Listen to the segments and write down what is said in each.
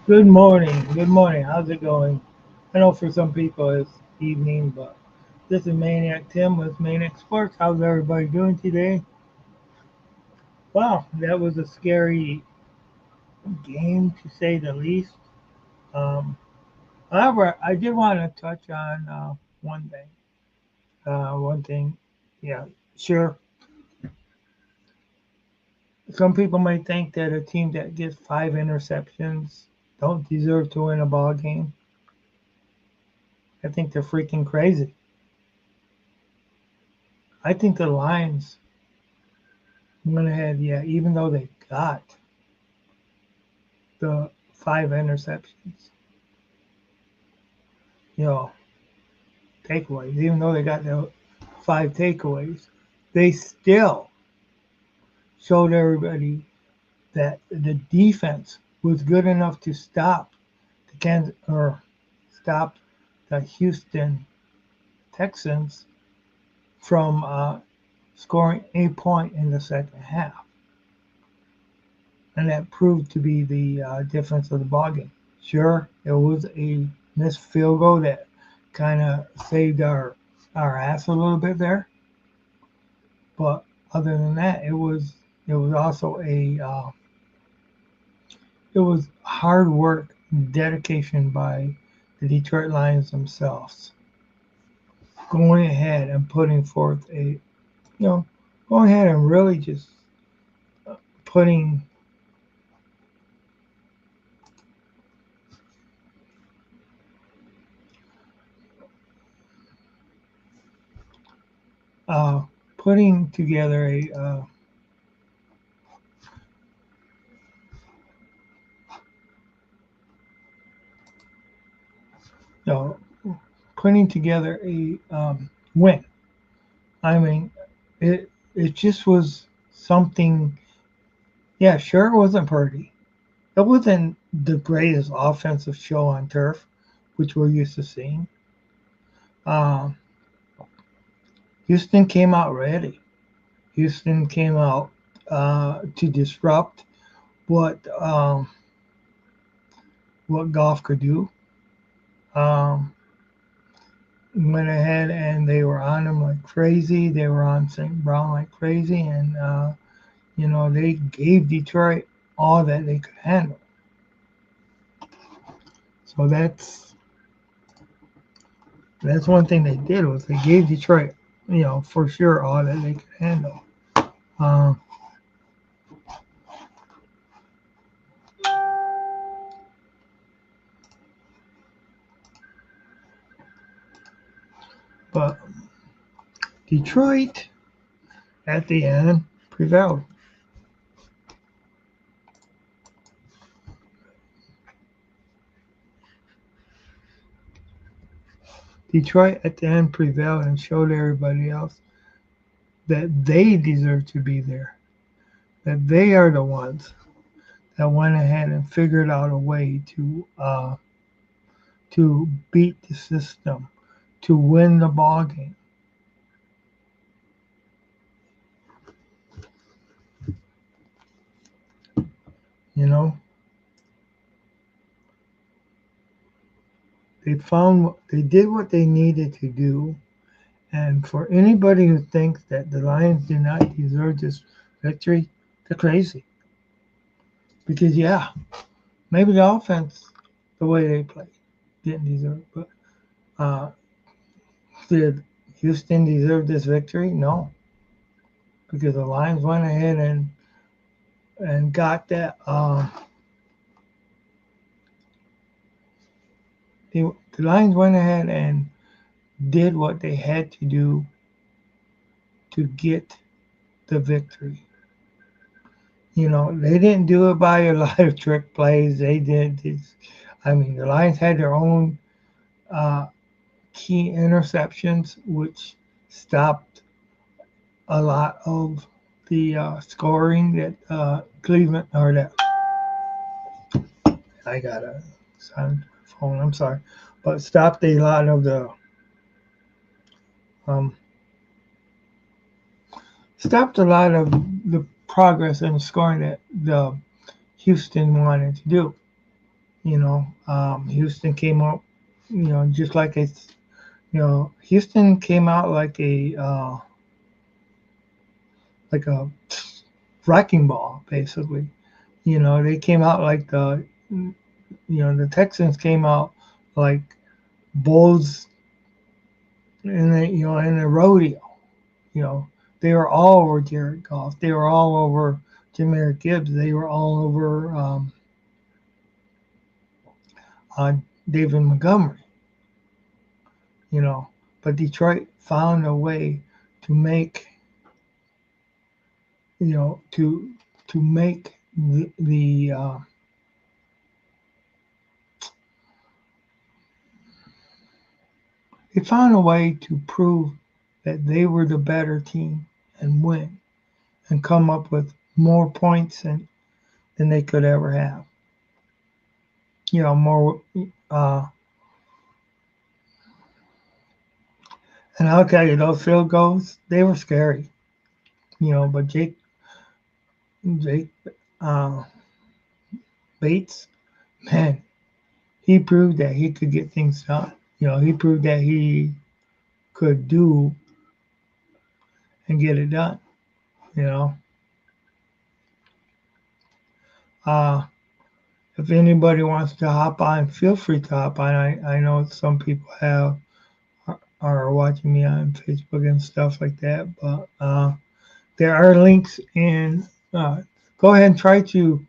Good morning. Good morning. How's it going? I know for some people it's evening, but this is Maniac Tim with Maniac Sports. How's everybody doing today? Wow, that was a scary game to say the least. Um, However, I did want to touch on one thing. One thing, yeah, sure. Some people might think that a team that gets 5 interceptions don't deserve to win a ball game. I think they're freaking crazy. I think the Lions went ahead, yeah, even though they got the 5 interceptions, you know, takeaways, even though they got the 5 takeaways, they still showed everybody that the defense was good enough to stop the stop the Houston Texans from scoring a point in the second half, and that proved to be the difference of the ballgame. Sure, it was a missed field goal that kind of saved our ass a little bit there, but other than that, it was also a it was hard work, and dedication by the Detroit Lions themselves, going ahead and putting forth going ahead and really just putting uh, putting together a you know, putting together a win. I mean, it just was something. Yeah, sure, it wasn't pretty. It wasn't the greatest offensive show on turf, which we're used to seeing. Um, Houston came out ready. Houston came out to disrupt what what golf could do. Um, Went ahead and they were on them like crazy. They were on St. Brown like crazy, and they gave Detroit all that they could handle. So that's one thing they did was they gave Detroit, for sure all that they could handle. Um, but Detroit at the end prevailed. Detroit at the end prevailed and showed everybody else that they deserve to be there. That they are the ones that went ahead and figured out a way to beat the system, to win the ball game. You know, they did what they needed to do. And for anybody who thinks that the Lions do not deserve this victory, they're crazy. Because yeah, maybe the offense, the way they play, didn't deserve it. But uh, did Houston deserve this victory? No, because the Lions went ahead and got that. The Lions went ahead and did what they had to do to get the victory. They didn't do it by a lot of trick plays. They did this. I mean, the Lions had their own uh, key interceptions, which stopped a lot of the scoring that Cleveland or that I got a silent phone. I'm sorry, but stopped a lot of the um, stopped a lot of the progress and scoring that the Houston wanted to do. Houston came out, just like Houston came out like a wrecking ball, basically. They came out like the Texans came out like bulls in a rodeo. You know, they were all over Jared Goff. They were all over Jahmyr Gibbs. They were all over uh, David Montgomery. You know, but Detroit found a way to make to make the they found a way to prove that they were the better team and win and come up with more points than they could ever have. More. Uh, and I'll tell you, those field goals, they were scary. But Jake uh, Bates, man, he proved that he could get things done. He proved that he could do and get it done. You know, uh, if anybody wants to hop on, feel free to hop on. I know some people are watching me on Facebook and stuff like that, but there are links in. Go ahead and try to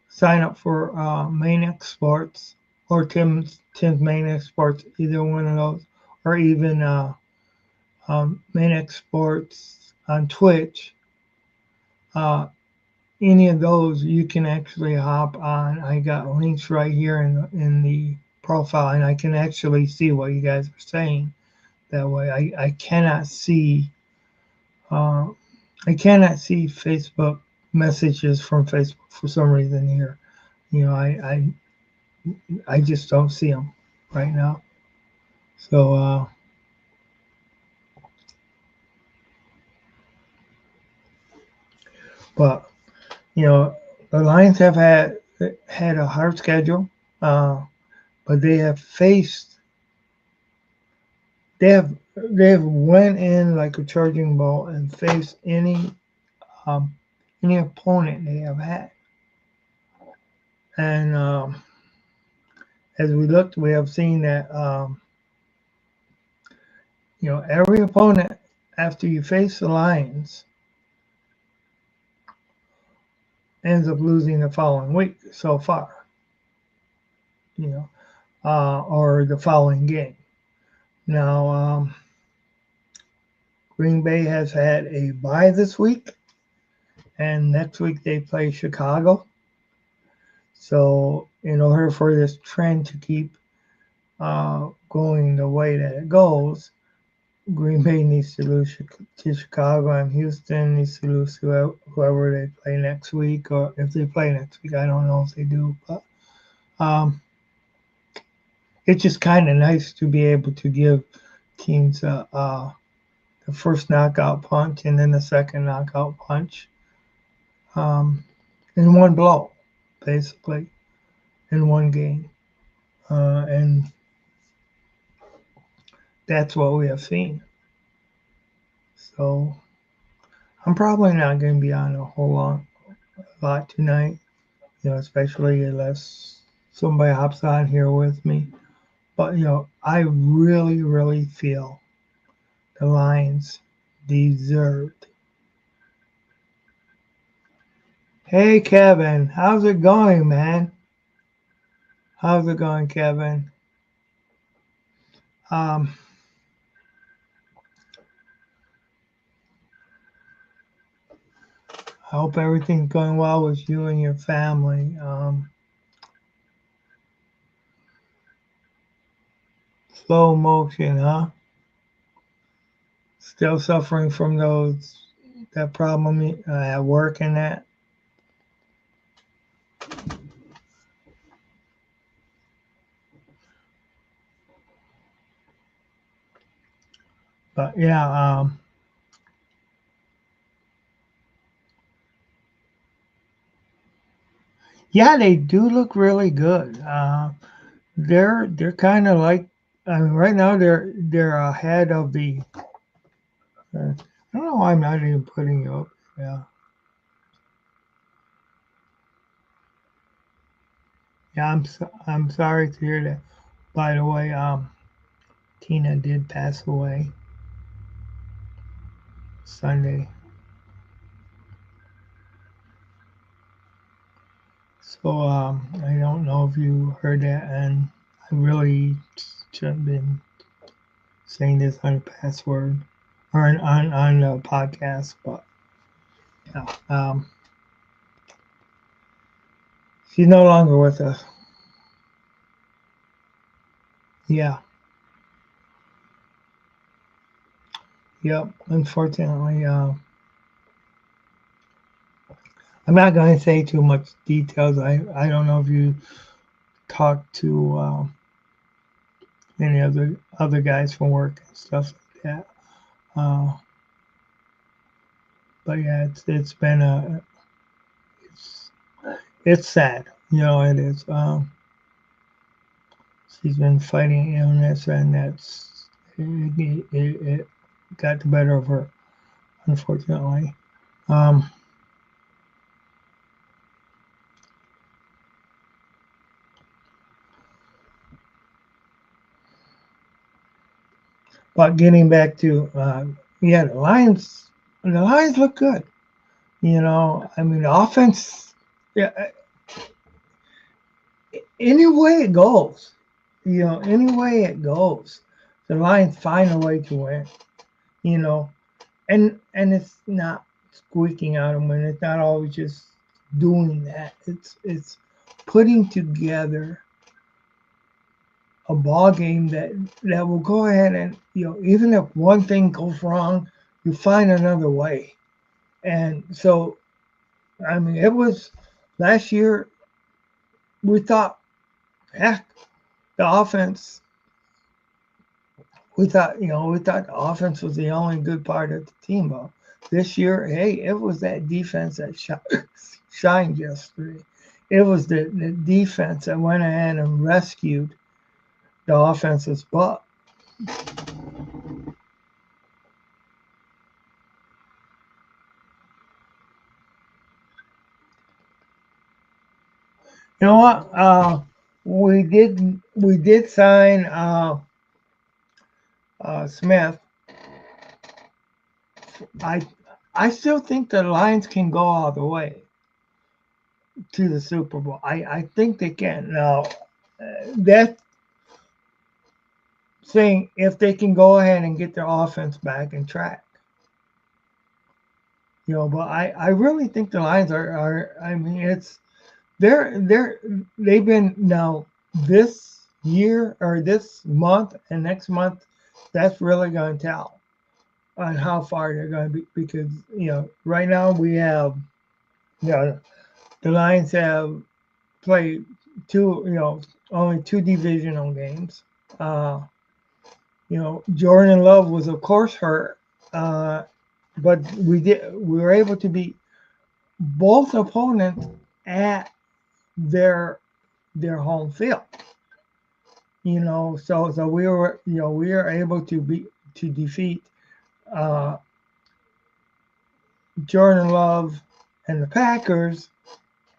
sign up for Maniac Sports or Tim's Maniac Sports, either one of those, or even Maniac Sports on Twitch. Uh, any of those, you can actually hop on. I got links right here in the profile, and I can actually see what you guys are saying. That way, I cannot see. Uh, I cannot see Facebook messages from Facebook for some reason here. I just don't see them right now. So, but the Lions have had a hard schedule, but they have went in like a charging ball and faced um, any opponent they have had. And as we looked, we have seen that every opponent after you face the Lions ends up losing the following week so far. Or the following game. Now, Green Bay has had a bye this week, and next week they play Chicago. So, in order for this trend to keep going the way that it goes, Green Bay needs to lose to Chicago, and Houston needs to lose to whoever they play next week, or if they play next week. I don't know if they do, but it's just kind of nice to be able to give teams the first knockout punch and then the second knockout punch in one blow, basically, in one game. And that's what we have seen. So I'm probably not going to be on a whole lot tonight, especially unless somebody hops on here with me. But, I really, really feel the Lions deserved. Hey, Kevin, how's it going, man? How's it going, Kevin? I hope everything's going well with you and your family. Slow motion, huh? Still suffering from that problem at work and that. But yeah, Yeah, they do look really good. They're kind of like, I mean, right now they're ahead of the. I don't know why I'm not even putting you up. Yeah, yeah. I'm sorry to hear that. By the way, Tina did pass away Sunday. So I don't know if you heard that, and I really shouldn't have been saying this on a password or on a podcast, but yeah, she's no longer with us. Yeah, yep. Unfortunately, I'm not going to say too much details. I don't know if you talked to any other guys from work and stuff like that. Uh, but yeah, it's been it's it's sad. You know, it is. She's been fighting illness, and it got the better of her, unfortunately. Um, but getting back to yeah, the Lions look good. You know, I mean, the offense. Yeah, any way it goes, any way it goes, the Lions find a way to win. You know, and it's not squeaking out and win. It's not always just doing that. It's putting together a ball game that will go ahead and even if one thing goes wrong, you find another way. And so I mean, it was last year. We thought, heck, the offense. We thought the offense was the only good part of the team. But this year, hey, it was that defense that shined yesterday. It was the defense that went ahead and rescued the offense's butt. You know what? We did sign Smith. I I still think the Lions can go all the way to the Super Bowl. I think they can. Now that thing, if they can go ahead and get their offense back in track, But I really think the Lions are. I mean, they're they've been now this year or this month and next month. That's really going to tell on how far they're going to be because right now we have you know the Lions have played two only two divisional games. Uh, Jordan Love was of course hurt, but we were able to beat both opponents at their their home field. So we were able to defeat uh, Jordan Love and the Packers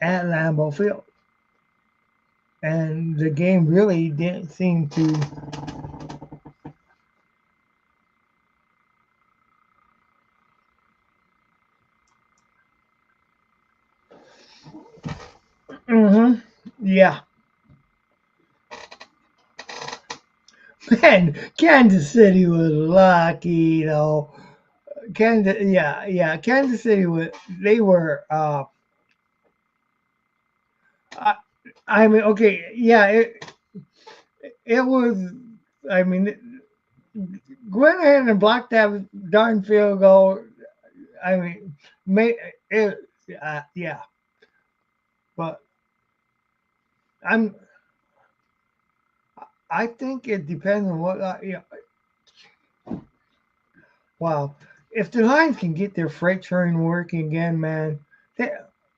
at Lambeau Field, and the game really didn't seem to. Hmm. Yeah, man, Kansas City was lucky. Kansas City was. They were. I, I mean, okay, yeah, it was. I mean, went ahead and blocked that darn field goal. I mean, made it. Yeah, but I'm. I think it depends on what. Wow, if the Lions can get their freight train working again, man, they,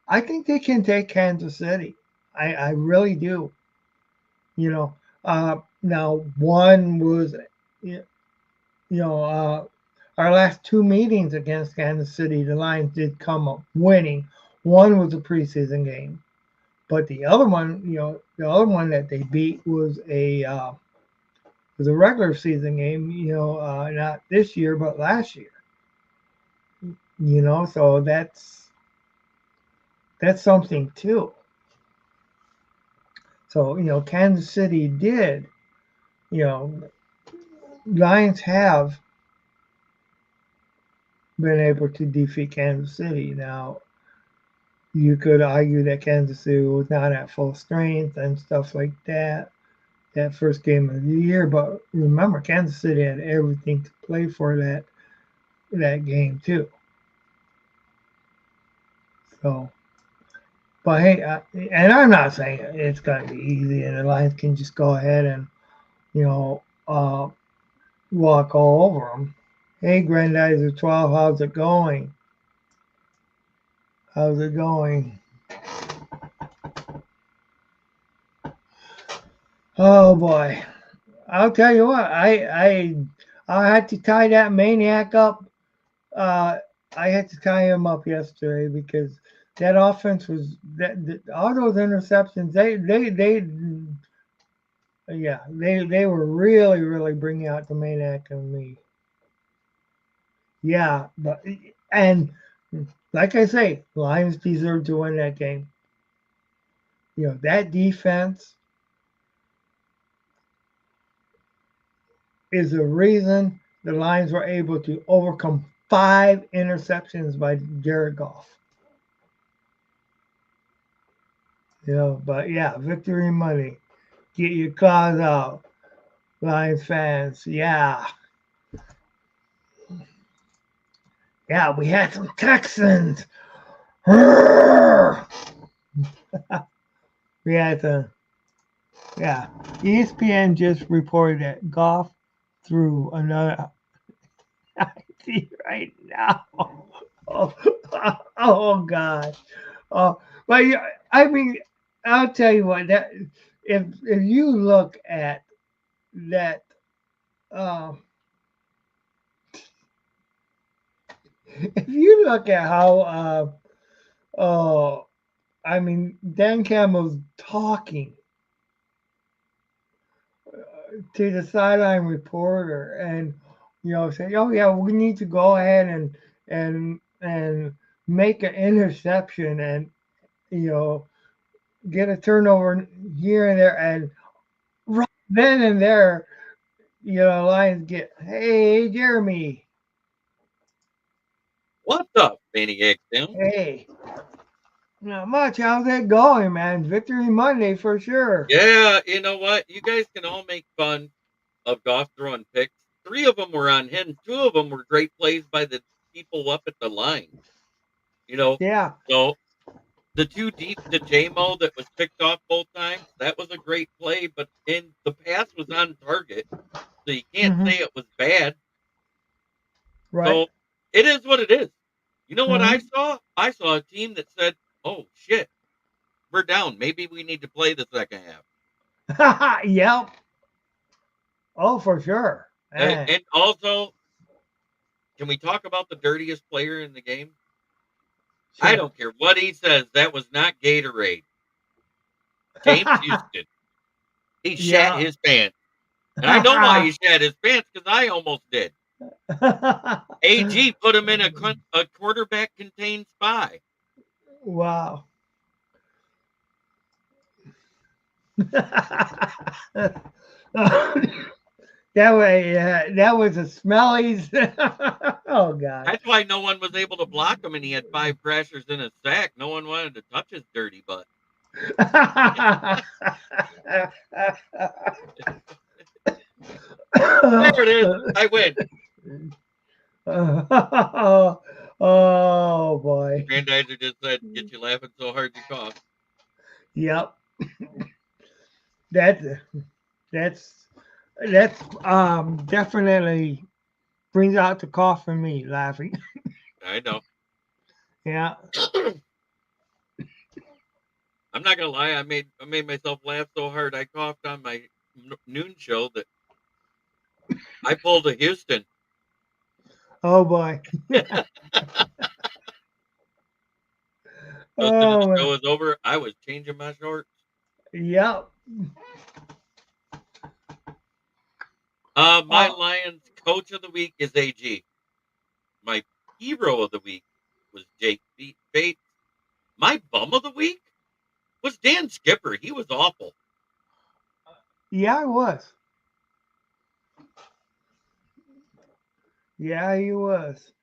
I think they can take Kansas City. I really do. You know, now one was, you our last two meetings against Kansas City, the Lions did come up winning. One was a preseason game, but the other one that they beat was a regular season game. Not this year, but last year. So that's something too. So Kansas City did. You know, Lions have been able to defeat Kansas City. Now, you could argue that Kansas City was not at full strength and stuff like that first game of the year, but remember, Kansas City had everything to play for that game too. So, but hey, and I'm not saying it's going to be easy, and the Lions can just go ahead and you know uh, walk all over them. Hey, Grandizer 12, how's it going? How's it going? Oh boy, I'll tell you what, I had to tie that maniac up. Uh, I had to tie him up yesterday because that offense was that all those interceptions. They were really bringing out the maniac in me. Yeah, but and like I say, Lions deserve to win that game. That defense is the reason the Lions were able to overcome five interceptions by Jared Goff. But yeah, victory money. Get your cause out, Lions fans. Yeah, yeah, we had some Texans. We had some, yeah. ESPN just reported that Goff threw another. I see right now. Oh, oh God. Oh, but yeah, I mean, I'll tell you what. That if you look at that, um, if you look at how, I mean, Dan Campbell's talking to the sideline reporter, and say, "Oh yeah, we need to go ahead and make an interception and you know get a turnover here and there," and right then and there, Lions get, "Hey, Jeremy, What's up, Maniac Tim? hey, not much. How's that going, man? Victory Monday for sure." Yeah, you know what? You guys can all make fun of Goff throwing picks. Three of them were on him. Two of them were great plays by the people up at the line. You know, Yeah. so the two deep to JMO that was picked off both times, that was a great play, but in the pass was on target. So you can't Hmm. say it was bad. Right. So it is what it is. You know what I Hmm. saw? I saw a team that said, oh shit, we're down. Maybe we need to play the second half. Yep. Oh, for sure. And, Man. and also, can we talk about the dirtiest player in the game? I Sure. don't care what he says. That was not Gatorade. James Houston. He shat Yeah. his pants. And I know why he shat his pants because I almost did. AG put him in a quarterback contained spy. Wow. That way, that was a smellies. Oh God. That's why no one was able to block him and he had five crashers in his sack. No one wanted to touch his dirty butt. There it is. I win. Oh boy. Grandizer just said, get you laughing so hard you cough. Yep. That that's that's definitely brings out the cough in me laughing. I know. Yeah. I'm not gonna lie. I made myself laugh so hard I coughed on my noon show that I pulled a Houston. Oh boy. So as soon as the Oh, show was over, I was changing my shorts. yeah. My Oh, Lions coach of the week is AG. My hero of the week was Jake Bates. My bum of the week was Dan Skipper. He was awful. yeah, I was. Yeah, he was.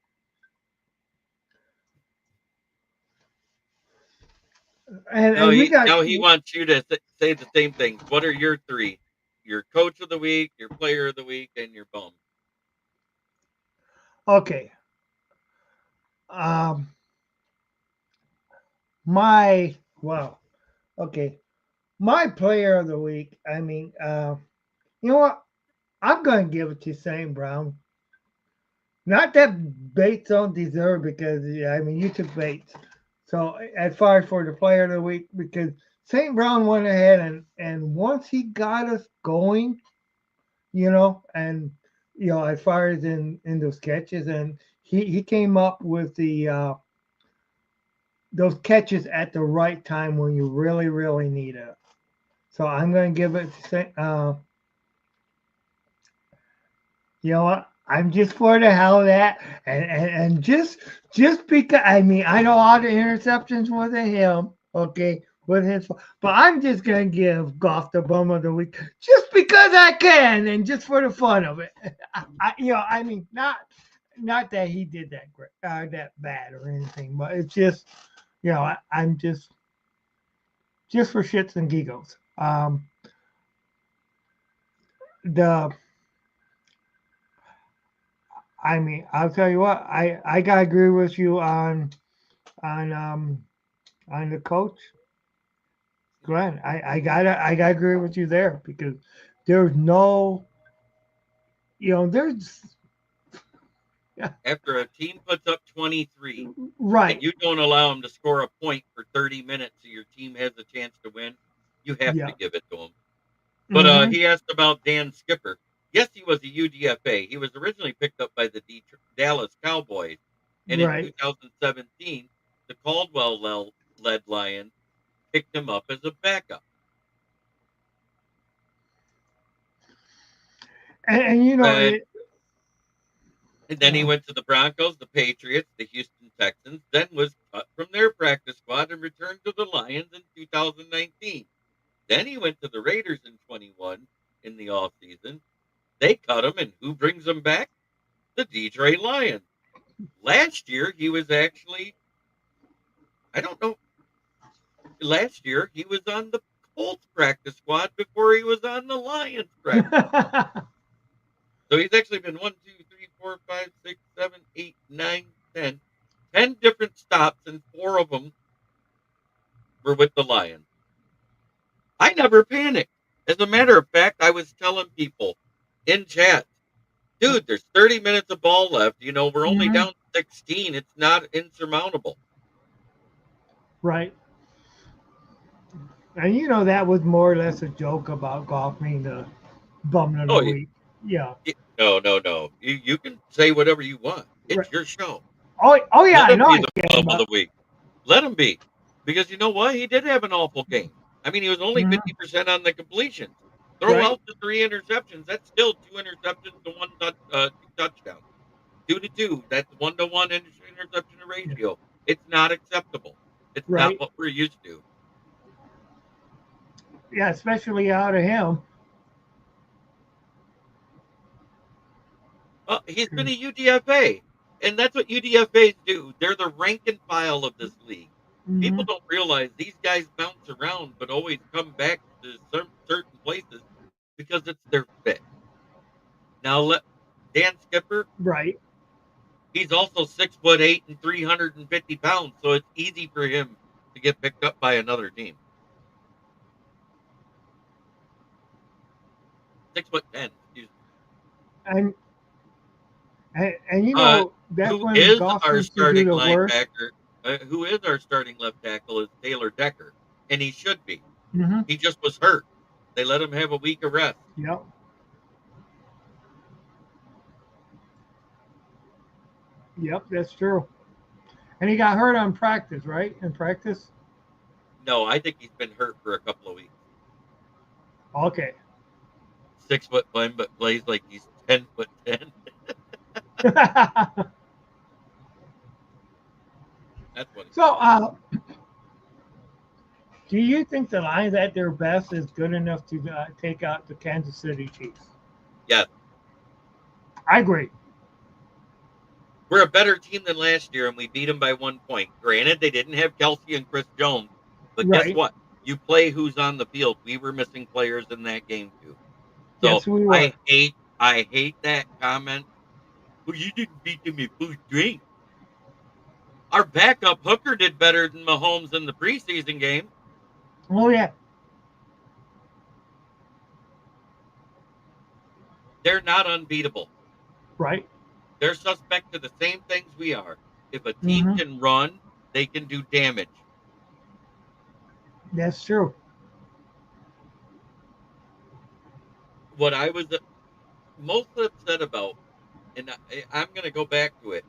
Now And we he got now he wants you to say the same things. What are your three? Your coach of the week, your player of the week, and your bum. okay. Um, my well, okay. My player of the week. I mean, you know what? I'm gonna give it to St. Brown. Not that Bates don't deserve because yeah, I mean you took Bates. So as far as for the player of the week, because St. Brown went ahead and once he got us going, and as far as in those catches, and he came up with the those catches at the right time when you really really need it. So I'm going to give it you know what? I'm just for the hell of that, and just because I mean I know all the interceptions wasn't him, okay, with his, but I'm just gonna give Goff the bum of the week just because I can, and just for the fun of it. I mean not that he did that great, that bad or anything, but it's just I'm just for shits and giggles. The I mean I'll tell you what I gotta agree with you on on the coach, Glenn. I gotta agree with you there because there's no there's yeah, After a team puts up 23 and right. you don't allow them to score a point for 30 minutes so your team has a chance to win, you have to Yeah. give it to them. But Hmm. he asked about Dan Skipper. Yes, he was a UDFA. He was originally picked up by the Dallas Cowboys, and in Right. 2017, the Caldwell-led Lions picked him up as a backup. And And, it and then he uh, went to the Broncos, the Patriots, the Houston Texans, then was cut from their practice squad and returned to the Lions in 2019. Then he went to the Raiders in 21 in the offseason. They cut him, and who brings him back? The Detroit Lions. Last year, he was actually, I don't know, last year he was on the Colts practice squad before he was on the Lions practice squad. So he's actually been 10 different stops, and four of them were with the Lions. I never panicked. As a matter of fact, I was telling people in chat, dude, there's 30 minutes of ball left. We're only mhm, down 16. It's not insurmountable. right. And that was more or less a joke about golf being the bum of the Oh, week. Yeah. no, no, no. You can say whatever you want. Right. It's your show. Oh yeah, Let I him know be I the can, bum of but the week. Let him be. Because you know what? He did have an awful game. I mean, he was only mhm, 50% on the completions. Throw right. out the three interceptions. That's still two interceptions to two touchdowns. 2-2. That's 1-to-1 interception Yeah, ratio. It's not acceptable. It's not right. what we're used to. Yeah, especially out of him. He's been a UDFA, and that's what UDFAs do. They're the rank and file of this league. People Hmm. don't realize these guys bounce around, but always come back to certain places because it's their fit. Now, Dan Skipper, Right. he's also 6'8" and 350 pounds, so it's easy for him to get picked up by another team. 6'10", excuse me. And and Uh, that's who when is golf our seems to do starting the worst. linebacker? Who is our starting left tackle is Taylor Decker. and he should be. Mm-hmm. He just was hurt. They let him have a week of rest. Yep. Yep. That's true. And he got hurt on practice, right? In practice. No, I think he's been hurt for a couple of weeks. Okay. 6 foot but plays like he's 10 foot 10. That's funny. So, do you think the Lions at their best is good enough to take out the Kansas City Chiefs? Yes, I agree. we're a better team than last year, and we beat them by 1 point. Granted, they didn't have Kelsey and Chris Jones, but guess Right. what? You play who's on the field. We were missing players in that game too. So Yes, we were. I hate that comment. Well, you didn't beat them at full strength. Our backup hooker did better than Mahomes in the preseason game. Oh yeah. They're not unbeatable. Right. They're suspect to the same things we are. If a team Mm-hmm. can run, they can do damage. That's true. What I was most upset about, and I'm going to go back to it.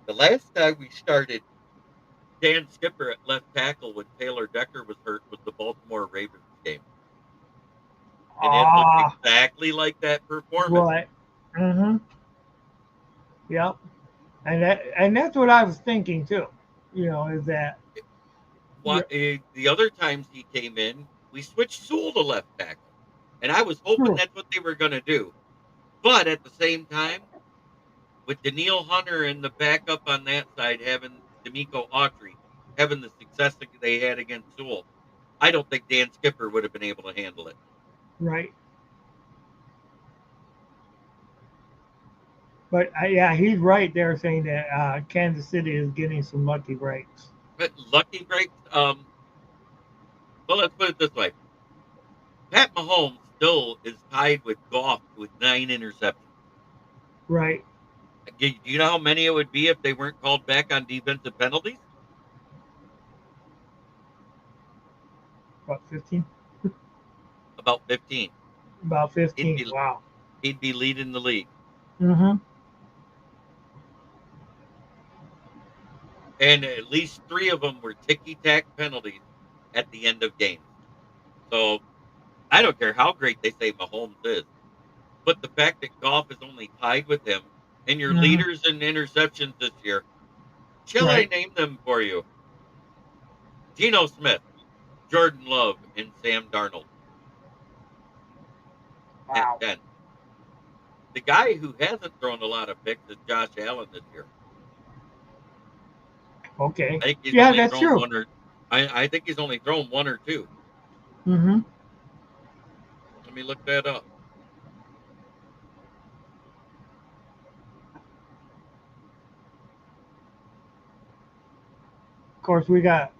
The last time we started Dan Skipper at left tackle when Taylor Decker was hurt was the Baltimore Ravens game. And it looked Ah, exactly like that performance. right. Mm-hmm. Yep. And that's what I was thinking too. Is that yeah, The other times he came in, we switched Sewell to left tackle. And I was hoping true. that's what they were going to do. But at the same time, with Daniil Hunter and the backup on that side having D'Amico Autry having the success that they had against Sewell, I don't think Dan Skipper would have been able to handle it. Right. But yeah, he's right there saying that Kansas City is getting some lucky breaks. But lucky breaks. Well, let's put it this way: Pat Mahomes still is tied with Goff with 9 interceptions. Right. Do you know how many it would be if they weren't called back on defensive penalties? About 15. About 15. About He'd 15. be Wow. he'd be leading the league, Mm-hmm. and at least 3 of them were ticky tack penalties at the end of games. So I don't care how great they say Mahomes is, but the fact that Goff is only tied with him and your Mm-hmm. leaders in interceptions this year, shall I Right. name them for you? Geno Smith, Jordan Love, and Sam Darnold at Wow. 10. The guy who hasn't thrown a lot of picks is Josh Allen this year. Okay. I think he's Yeah, only that's thrown true. one or I think he's only thrown one or two. Mm-hmm. Let me look that up. Of course, we got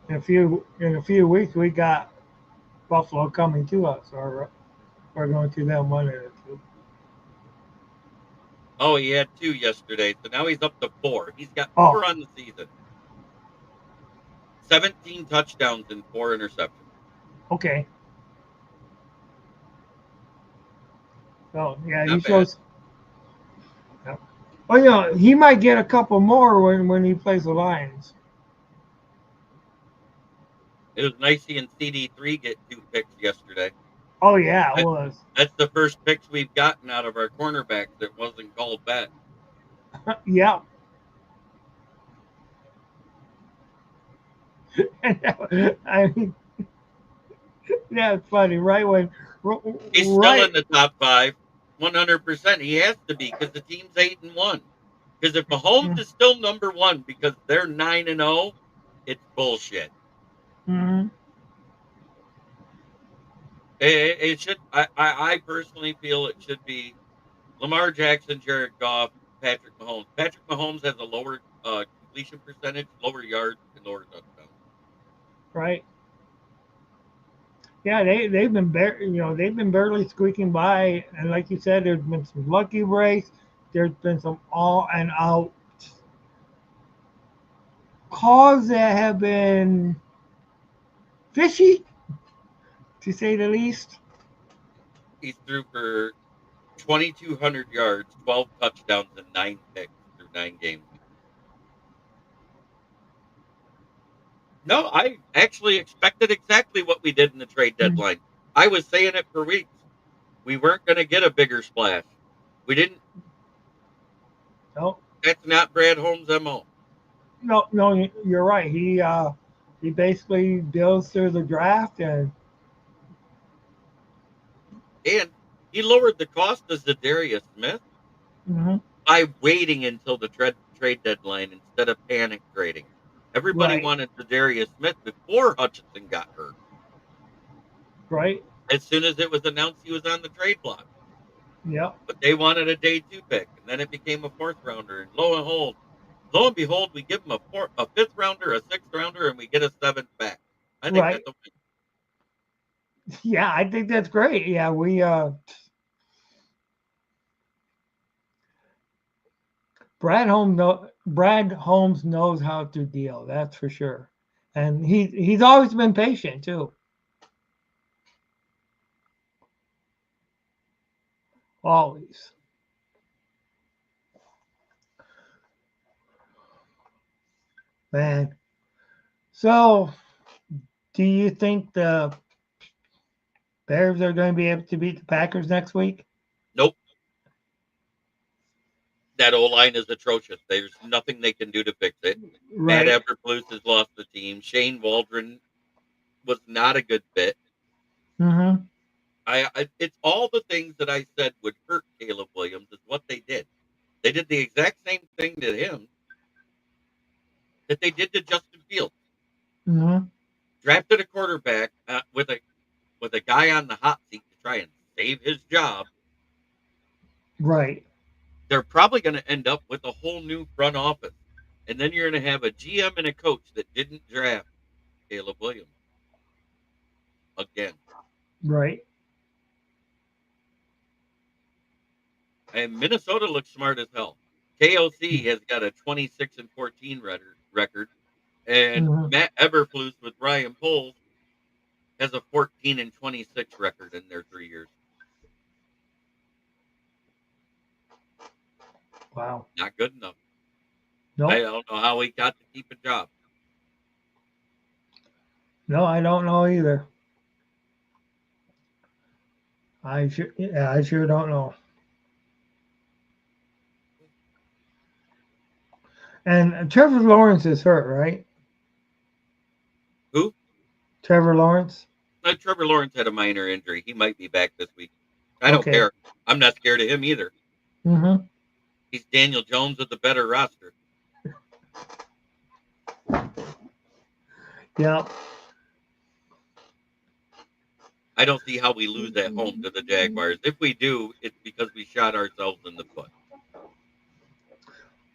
in a few weeks we got Buffalo coming to us, or we're going to them one or two. Oh, he had two yesterday, so now he's up to four. He's got Oh, four on the season. 17 touchdowns and 4 interceptions. okay. So yeah, he Not bad. shows. Yeah. Oh, he might get a couple more when he plays the Lions. It was nice seeing CD3 get 2 picks yesterday. Oh yeah, it That, was. that's the first picks we've gotten out of our cornerbacks that wasn't called back. Yeah. I mean, that's funny. He's still Right. in the top five, 100%. He has to be because the team's 8-1. Because if Mahomes is still number one because they're 9-0, it's bullshit. Mm-hmm. It should. I personally feel it should be Lamar Jackson, Jared Goff, Patrick Mahomes. Patrick Mahomes has a lower completion percentage, lower yards, and lower touchdowns. Right. Yeah, they've been barely squeaking by, and like you said, there's been some lucky breaks. There's been some all and out. calls that have been fishy, to say the least. He threw for 2,200 yards, 12 touchdowns, and 9 picks through 9 games. No, I actually expected exactly what we did in the trade Mm, deadline. I was saying it for weeks. We weren't going to get a bigger splash. We didn't. no, That's not Brad Holmes' MO. no, no, you're right. He basically builds through the draft, and And he lowered the cost of Zadarius Smith mhm, by waiting until the trade deadline instead of panic trading. Everybody right, wanted Zadarius Smith before Hutchinson got hurt. right, As soon as it was announced he was on the trade block, yep, but they wanted a day 2 pick, and then it became a fourth rounder. And lo and behold, we give them a fifth rounder, a sixth rounder, and we get a seventh back. I think right. that's a win. Yeah, I think that's great. Yeah, we Brad Holmes knows how to deal. That's for sure, and he's always been patient too. Always, man. So, do you think the Bears are going to be able to beat the Packers next week? Nope, that O line is atrocious. There's nothing they can do to fix it. Matt Right. Eberflus has lost the team. Shane Waldron was not a good fit. Mm-hmm. It's all the things that I said would hurt Caleb Williams is what they did. They did the exact same thing to him that they did to Justin Fields. Mm-hmm. Drafted a quarterback with a guy on the hot seat to try and save his job. Right. They're probably going to end up with a whole new front office, and then you're going to have a GM and a coach that didn't draft Caleb Williams again. Right. And Minnesota looks smart as hell. KOC has got a 26-14 record, and Mm-hmm. Matt Eberflus with Ryan Poles has a 14-26 record in their 3 years. Wow. Not good enough. I Nope. don't know how he got to keep a job. No, I don't know either. I sure don't know. And Trevor Lawrence is hurt, right? Who? Trevor Lawrence. Trevor Lawrence had a minor injury. He might be back this week. I don't Okay. care. I'm not scared of him either. Mm-hmm. He's Daniel Jones with a better roster. Yeah. I don't see how we lose at home to the Jaguars. If we do, it's because we shot ourselves in the foot.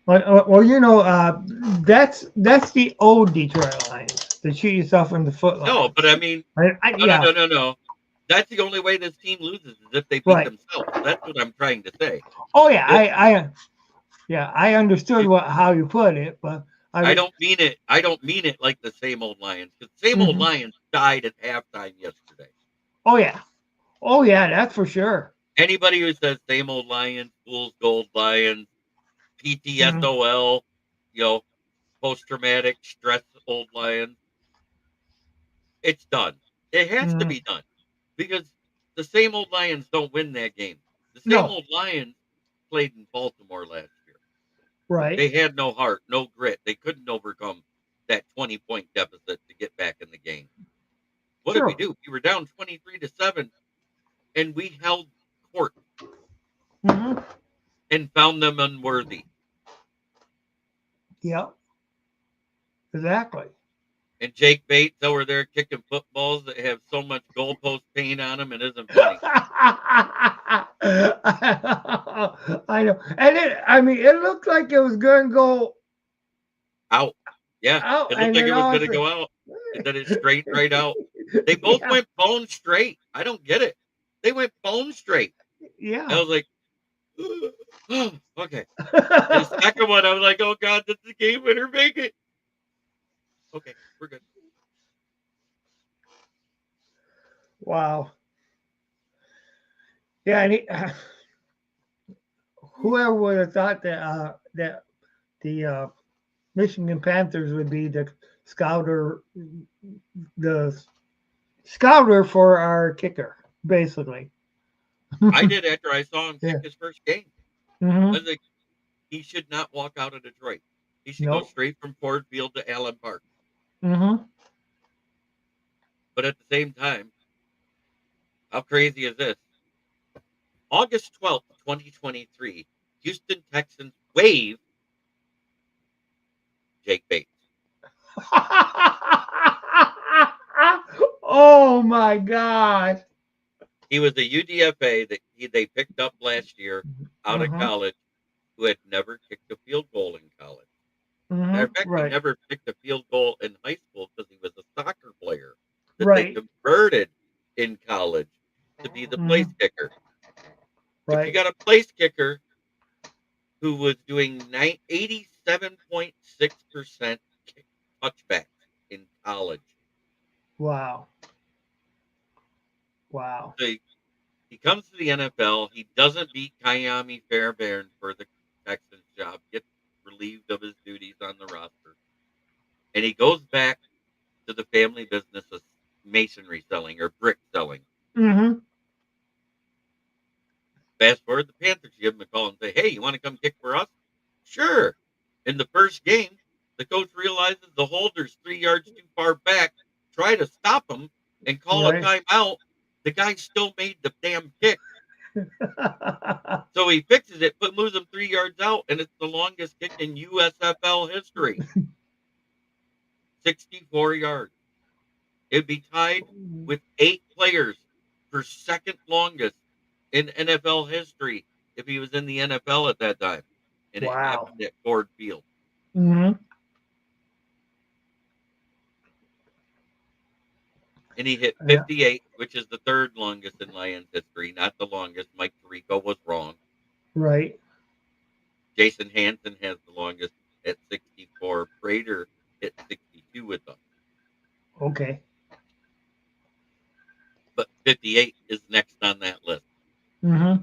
Well, that's the old Detroit Lions. To shoot yourself in the foot No, but Lions. I mean, no, no, Yeah. no, no, no. That's the only way this team loses is if they beat Right. themselves. That's what I'm trying to say. Oh yeah. It, I understood you, how you put it, but I I was. don't mean it. I don't mean it like the same old Lions because the same old Mhm. Lions died at halftime yesterday. Oh yeah. Oh yeah. That's for sure. Anybody who says same old Lions, fool's gold Lions, Mhm. PTSOL, you know, post traumatic stress old Lions, it's done. It has to Mhm. be done because the same old Lions don't win that game. The same No. old Lions played in Baltimore last year. Right. They had no heart, no grit. They couldn't overcome that 20-point deficit to get back in the game. What did we Sure. do? We were down 23-7 and we held court Hmm. and found them unworthy. Yep. Exactly. And Jake Bates over there kicking footballs that have so much goalpost paint on them, it isn't funny. I know, and I mean, it looked like it was going to go Out. Yeah, out, it looked and like then it was all going of to a sudden, go out. And then it straightened right out. They both yeah, went bone straight. I don't get it. They went bone straight. I yeah. was like, okay. And the second one, I was like, oh God, did the game winner make it? Okay, we're good. Wow. Yeah, and whoever would have thought that the Michigan Panthers would be scouter the scouter for our kicker, basically. I did after I saw him kick Yeah. his first game. I Mm-hmm. was like, he should not walk out of Detroit. He should go Nope. straight from Ford Field to Allen Park. Mm-hmm. But at the same time, how crazy is this? August 12th, 2023, Houston Texans waive Jake Bates. Oh my God. He was a UDFA that they picked up last year out of Mm-hmm. college who had never kicked a field goal in college. Matter of Mm-hmm. fact, he Right. never kicked a field goal in high school because he was a soccer player that they Right. converted in college to be the place Mm-hmm. kicker. If you Right. got a place kicker who was doing 87.6% touchbacks in college, Wow. Wow. so he comes to the NFL. He doesn't beat Kyami Fairbairn for the Texans job, gets relieved of his duties on the roster, and he goes back to the family business of masonry selling or brick selling. Mm-hmm. Fast forward, the Panthers give him a call and say, "Hey, you want to come kick for us?" Sure. In the first game, the coach realizes the holder's 3 yards too far back, try to stop him and call a Right. timeout. The guy still made the damn kick. So he fixes it, but moves him 3 yards out, and it's the longest kick in USFL history. 64 yards. It'd be tied with 8 players for second longest in NFL history if he was in the NFL at that time. And it Wow. happened at Ford Field. Mm-hmm. And he hit Yeah. 58, which is the third longest in Lions history, not the longest. Mike Tirico was wrong. Right. Jason Hansen has the longest at 64. Prater hit 62 with them. Okay. But 58 is next on that list. Mm-hmm.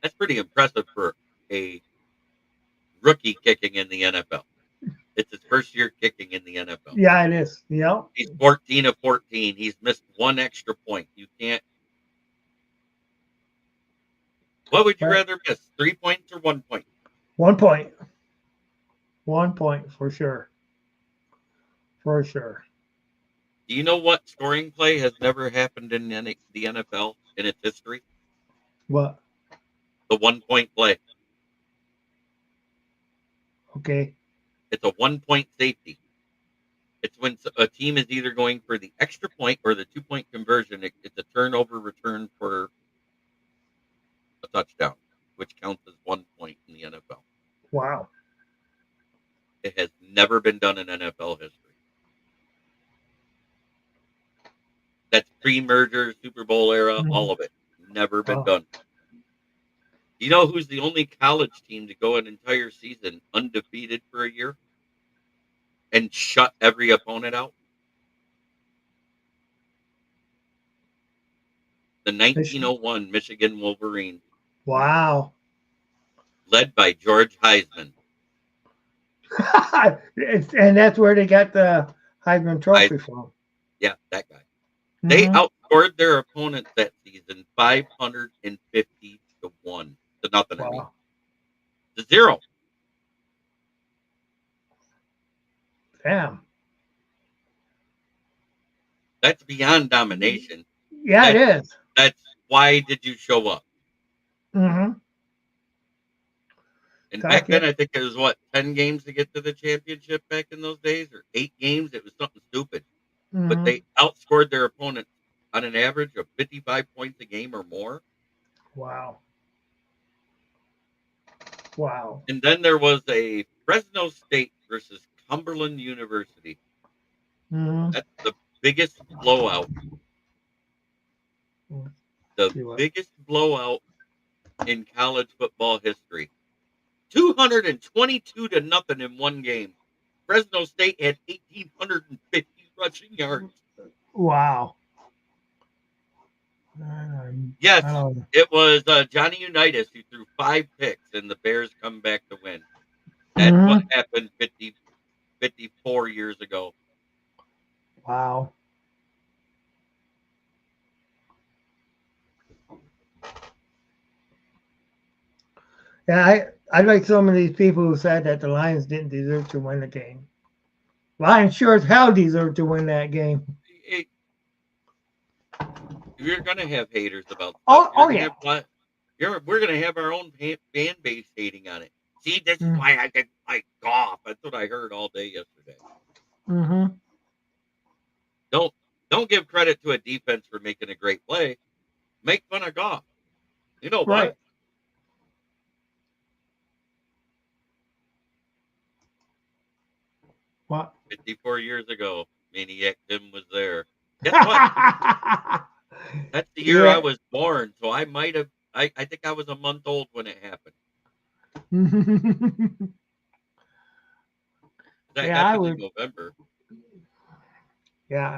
That's pretty impressive for a rookie kicking in the NFL. It's his first year kicking in the NFL. Yeah, it is. Yep. He's 14 of 14. He's missed one extra point. You can't. What would you Right. rather miss? 3 points or 1 point? 1 point. 1 point for sure. For sure. Do you know what scoring play has never happened in the NFL in its history? What? The 1 point play. Okay. It's a 1 point safety. It's when a team is either going for the extra point or the 2 point conversion. It's a turnover return for a touchdown, which counts as 1 point in the NFL. Wow. It has never been done in NFL history. That's pre-merger, Super Bowl era, all Mm-hmm. of it. Never been Wow. done. Do you know who's the only college team to go an entire season undefeated for a year and shut every opponent out? The Mich- 1901 Michigan Wolverines, Wow. led by George Heisman. And that's where they got the Heisman I, Trophy from. yeah, that guy. They Mm-hmm. outscored their opponents that season 550 to 1 to nothing. I mean, Wow. to zero. Damn. That's beyond domination. Yeah, it That is. that's why did you show up? Mm-hmm. And back Talk then, it. I think it was what 10 games to get to the championship back in those days, or 8 games. It was something stupid, but Mm-hmm. they outscored their opponents on an average of 55 points a game or more. Wow. Wow. And then there was a Fresno State versus Cumberland University. Mm-hmm. That's the See what? biggest blowout in college football history. 222 to nothing in one game. Fresno State had 1,850 rushing yards. Wow. I Yes, don't know. it was Johnny Unitas who threw 5 picks, and the Bears come back to win. That's what Hmm. happened 54 years ago. Wow. Yeah, I like some of these people who said that the Lions didn't deserve to win the game. Lions sure as hell deserve to win that game. It, you're gonna have haters about stuff. Oh, You're oh gonna yeah. have we're gonna have our own fan base hating on it. See, this is Mm, why I didn't like golf. That's what I heard all day yesterday. mm-hmm. Don't don't give credit to a defense for making a great play. Make fun of golf. You know Right. what? What? 54 years ago, Maniac Tim was there. Guess what? That's the year I Yeah. was born, so I might have. I think I was a month old when it happened. That Yeah, I happened in would. November. Yeah,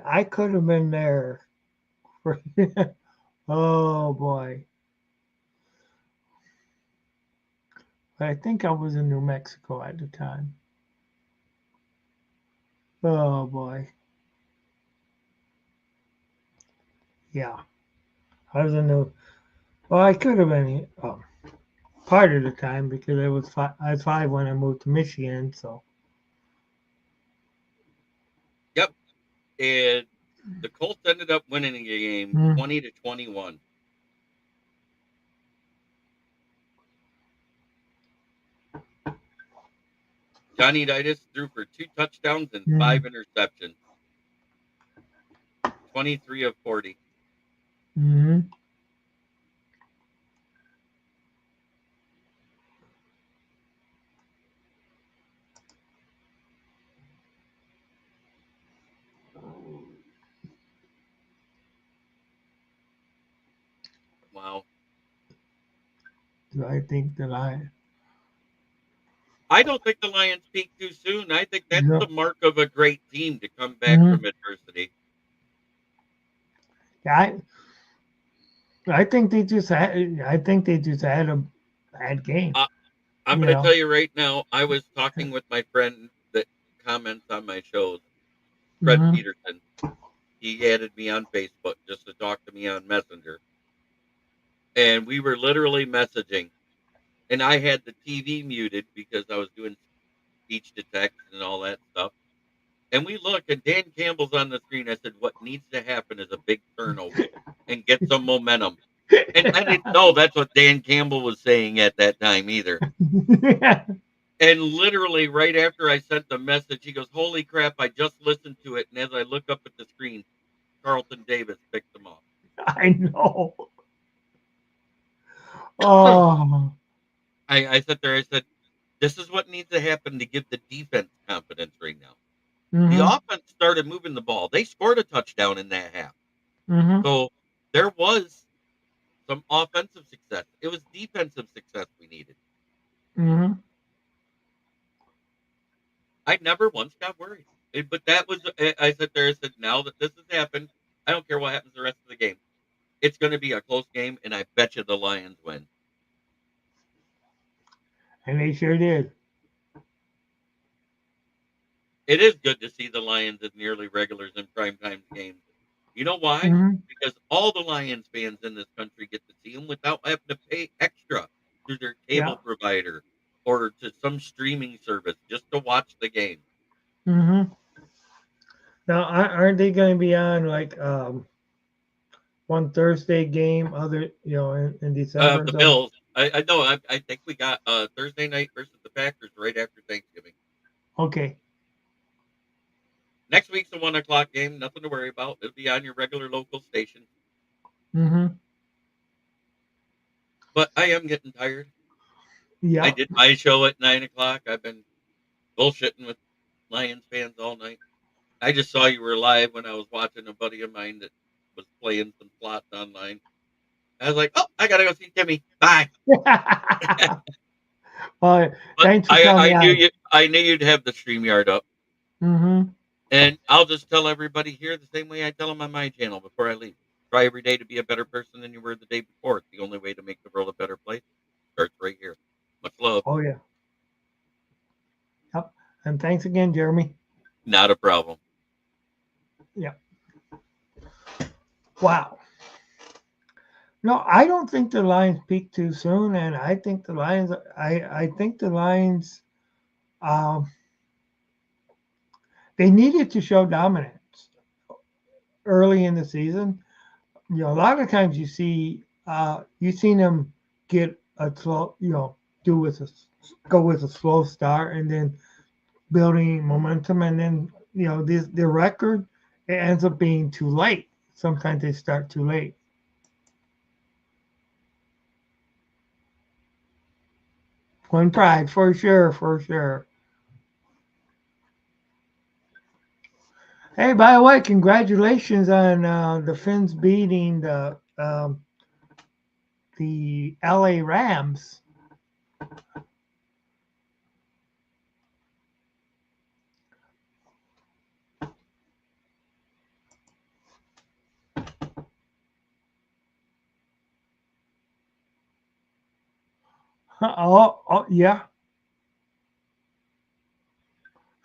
I could have been there. For, oh boy. But I think I was in New Mexico at the time. Oh boy. Yeah. I was in the. Well, I could have been part of the time because I was 5 when I moved to Michigan. So. Yep, and the Colts ended up winning the game Mm, 20-21. Johnny Unitas threw for 2 touchdowns and mm, 5 interceptions. 23 of 40. mm. Wow. So I think that I. I don't think the Lions peaked too soon. I think that's the No. mark of a great team to come back Mm, from adversity. yeah, I think they just had. I think they just had a bad game. I, I'm You going to know. tell you right now, I was talking with my friend that comments on my shows, Fred Mm-hmm. Peterson. He added me on Facebook just to talk to me on Messenger. And we were literally messaging. And I had the TV muted because I was doing speech to text and all that stuff. And we look, and Dan Campbell's on the screen. I said, "What needs to happen is a big turnover and get some momentum." And I didn't know that's what Dan Campbell was saying at that time either. And literally, right after I sent the message, he goes, "Holy crap, I just listened to it." And as I look up at the screen, Carlton Davis picked them off. I know. Oh. I sat there, I said, "This is what needs to happen to give the defense confidence right now." The Mm-hmm. offense started moving the ball. They scored a touchdown in that half. Mm-hmm. So there was some offensive success. It was defensive success we needed. Mm-hmm. I never once got worried. But that was, I sat there and said, now that this has happened, I don't care what happens the rest of the game. It's going to be a close game, and I bet you the Lions win. And they sure did. It is good to see the Lions as nearly regulars in primetime games. You know why? Mm-hmm. Because all the Lions fans in this country get to see them without having to pay extra through their Yeah. cable provider or to some streaming service just to watch the game. Mm-hmm. Now, aren't they going to be on like one Thursday game, other in December or The something? Bills, I know, I think we got Thursday night versus the Packers right after Thanksgiving. Okay. Next week's a 1 o'clock game. Nothing to worry about. It'll be on your regular local station. Mm-hmm. But I am getting tired. I Yeah. did my show at 9 o'clock. I've been bullshitting with Lions fans all night. I just saw you were live when I was watching a buddy of mine that was playing some slots online. I was like, oh, I gotta go see Timmy. Bye. Well, But thanks for coming I knew on. you. I knew you'd have the StreamYard up. Mm-hmm. And I'll just tell everybody here the same way I tell them on my channel before I leave. Try every day to be a better person than you were the day before. It's the only way to make the world a better place. Starts right here. Much love. Oh yeah. Yep. And thanks again, Jeremy. Not a problem. Yeah. Wow. No, I don't think the Lions peaked too soon, and I think the Lions. I think the Lions. Um, they needed to show dominance early in the season. A lot of times you've seen them get a slow, do with a go with a slow start and then building momentum, and then this the record it ends up being too late. Sometimes they start too late. One pride for sure, for sure. Hey, by the way, congratulations on the Finns beating the LA Rams. Yeah.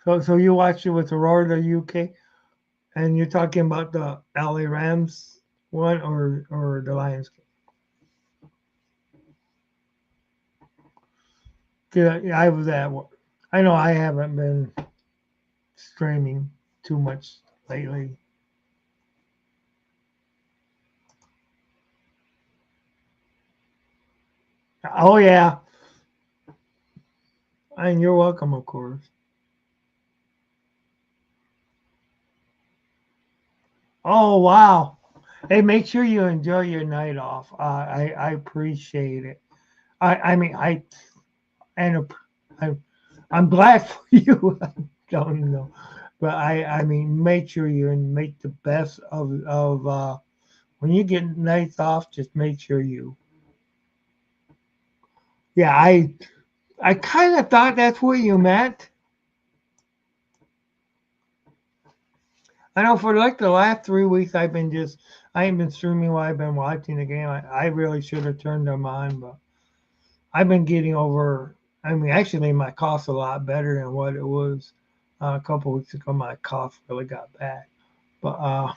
So you watched it with Aurora UK, and you're talking about the LA Rams one or the Lions. Yeah, I was at. I know I haven't been streaming too much lately. Oh yeah, and you're welcome, of course. Oh wow. Hey, make sure you enjoy your night off. I appreciate it. I mean and I I'm glad for you. I don't know, but I mean make sure you make the best of when you get nights off. Just make sure you. Yeah, I kind of thought that's what you meant. I know for like the last 3 weeks I ain't been streaming while I've been watching the game. I really should have turned them on, but I've been getting over. I mean, actually, my cough's a lot better than what it was a couple weeks ago. My cough really got bad, but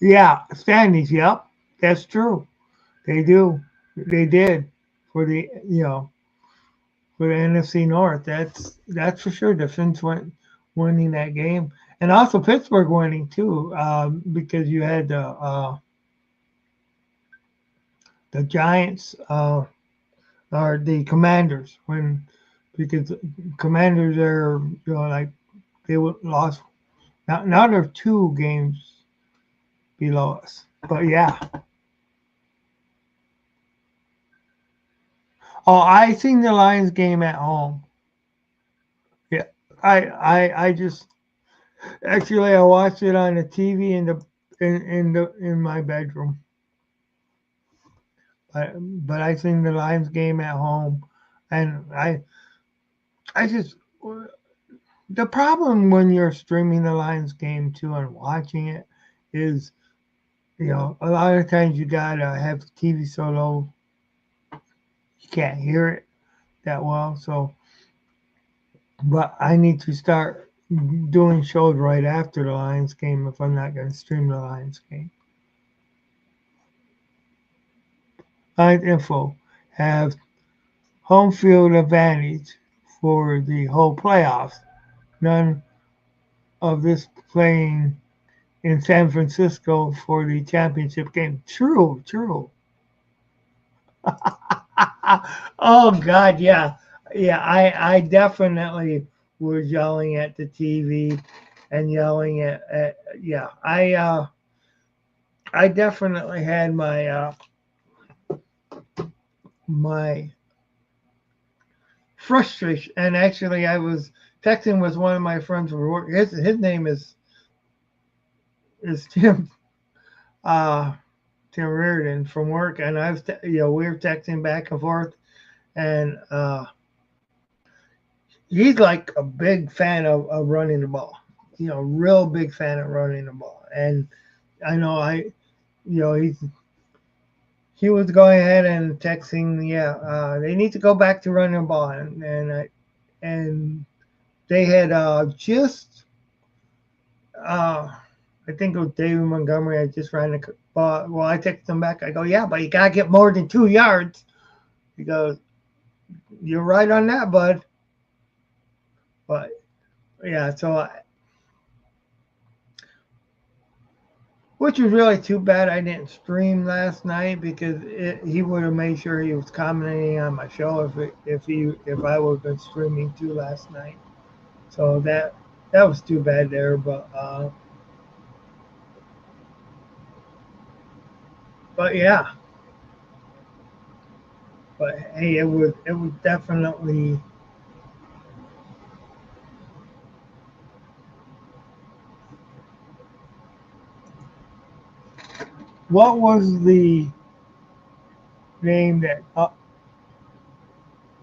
yeah, standings. Yep, that's true. They do. They did for the for the NFC North. That's for sure. The Finns went winning that game, and also Pittsburgh winning too, because you had the Giants or the Commanders when because Commanders are like they lost. Now they're 2 games below us, but yeah. Oh, I seen the Lions game at home. Yeah, I just actually I watched it on the TV in my bedroom. But I seen the Lions game at home, and I just the problem when you're streaming the Lions game too and watching it is a lot of times you gotta have the TV so low you can't hear it that well. So, but I need to start doing shows right after the Lions game if I'm not going to stream the Lions game. Lions Info have home field advantage for the whole playoffs. None of this playing in San Francisco for the championship game. True, true. Oh God, yeah, yeah. I definitely was yelling at the TV and yelling at yeah. I definitely had my frustration, and actually I was texting with one of my friends for work. His name is Tim. Uh, Tim Reardon from work, and we were texting back and forth, and he's like a big fan of running the ball. Real big fan of running the ball, and I know he was going ahead and texting, yeah, they need to go back to running the ball, and they had just I think it was David Montgomery. I just ran the ball. Well, I texted him back. I go, yeah, but you gotta get more than 2 yards. He goes, you're right on that, bud. But yeah, which was really too bad I didn't stream last night because he would have made sure he was commenting on my show if I would have been streaming too last night. So that was too bad there. But yeah, but hey, it was definitely. What was the name that?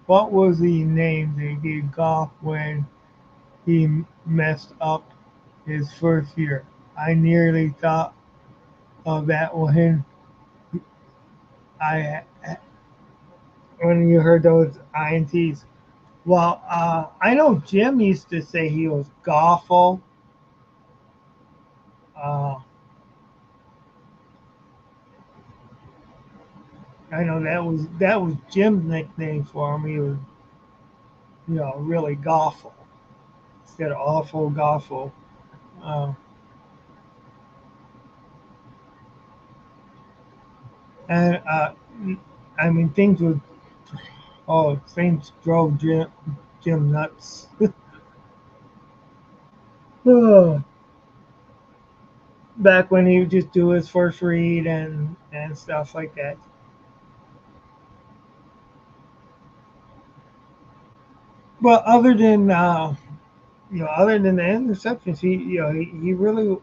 What was the name they gave Goff when he messed up his first year? I nearly thought of that I when you heard those ints. Well, I know Jim used to say he was Goffle. Uh, I know that was Jim's nickname for him. He was, really Goffle instead of awful Goffle. Uh, and I mean, things drove Jim nuts. Oh, back when he would just do his first read and stuff like that. But other than the interceptions, he really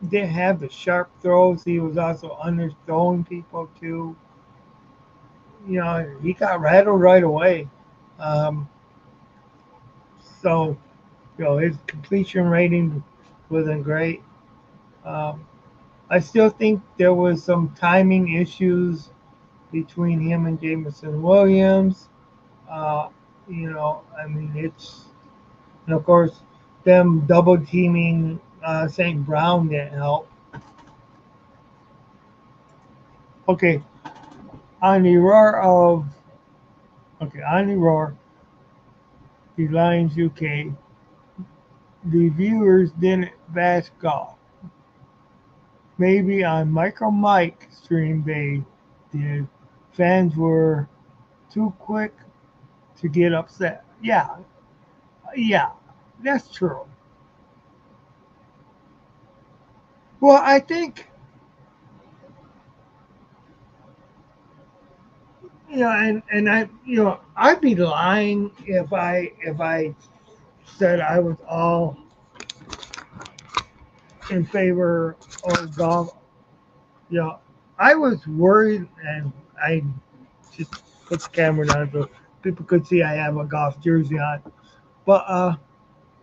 didn't have the sharp throws. He was also underthrowing people too. He got rattled right away. Um, so his completion rating wasn't great. Um, I still think there was some timing issues between him and Jameson Williams. Uh, I mean, and of course, them double teaming St. Brown didn't help. Okay, on the roar of on the roar, the Lions UK, the viewers didn't bash golf. Maybe on Michael Mike stream they did. Fans were too quick to get upset. Yeah, yeah, that's true. Well, I think and I'd be lying if I said I was all in favor of golf. You know, I was worried, and I just put the camera down so people could see I have a golf jersey on. But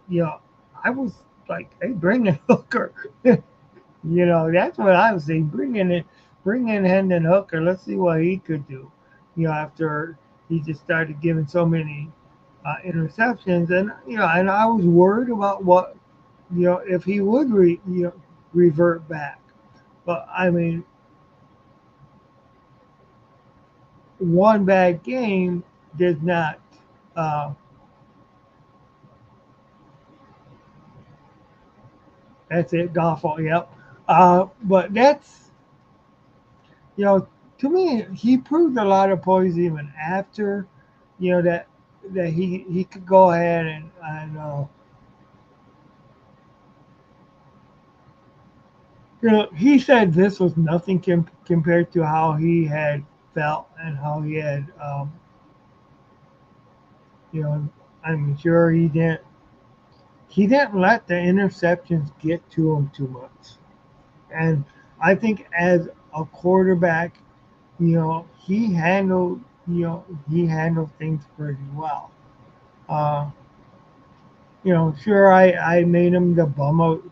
you know, I was like, hey, bring the hooker. That's what I was saying. Bring in Hendon Hooker. Let's see what he could do. After he just started giving so many interceptions, and I was worried about what if he would revert back. But I mean, one bad game did not. Uh, that's it, Goffle. Yep. But you know, to me, he proved a lot of poise even after, that he could go ahead and he said this was nothing compared to how he had felt and how he had, you know, I'm sure he didn't let the interceptions get to him too much, and I think as a quarterback, he handled things pretty well. Uh, sure, I made him the bum out,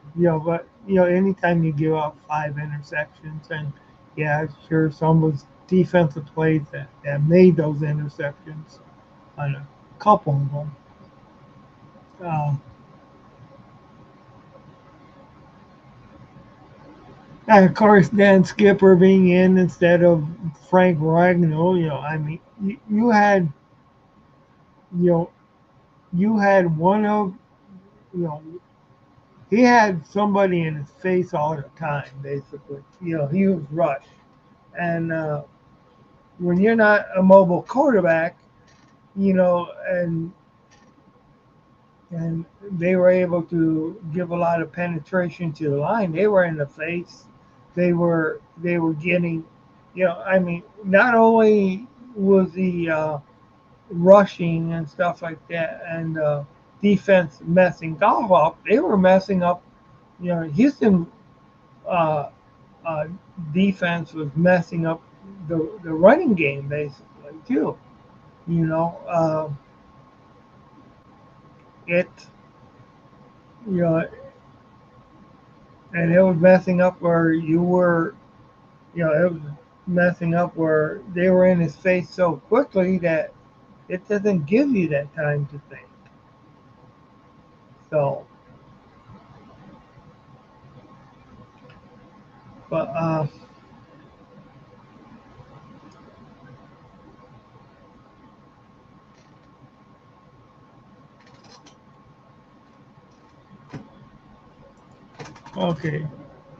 but anytime you give up 5 interceptions, and yeah, sure, some was defensive plays that made those interceptions on a couple of them. Uh, and of course, then Skipper being in instead of Frank Ragnow, I mean, you know, you had one of, you know, he had somebody in his face all the time, basically. He was rushed. And when you're not a mobile quarterback, and they were able to give a lot of penetration to the line. They were in the face. They were getting, I mean, not only was he rushing and stuff like that, and defense messing golf up, they were messing up. Houston uh, uh, defense was messing up the running game basically too. You know, it you know, and it was messing up where you were. It was messing up where they were in his face so quickly that it doesn't give you that time to think. So, but okay,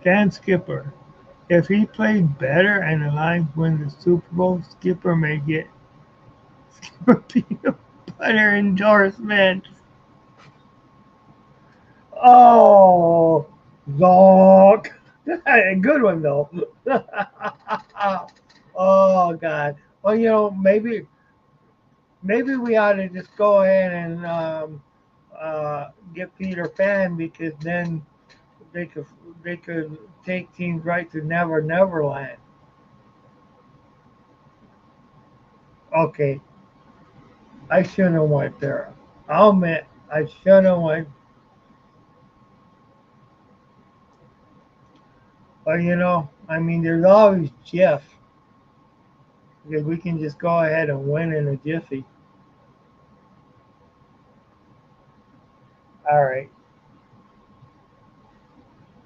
Dan Skipper. If he played better and the Lions win the Super Bowl, Skipper may get Skipper peanut butter endorsement. Oh, Zonk. A good one though. Oh God. Well, maybe we ought to just go ahead and get Peter Pan because then they could they could take teams right to Neverland. Okay, I shouldn't have went there. I'll admit I shouldn't have went. But I mean, there's always Jeff because we can just go ahead and win in a jiffy. All right,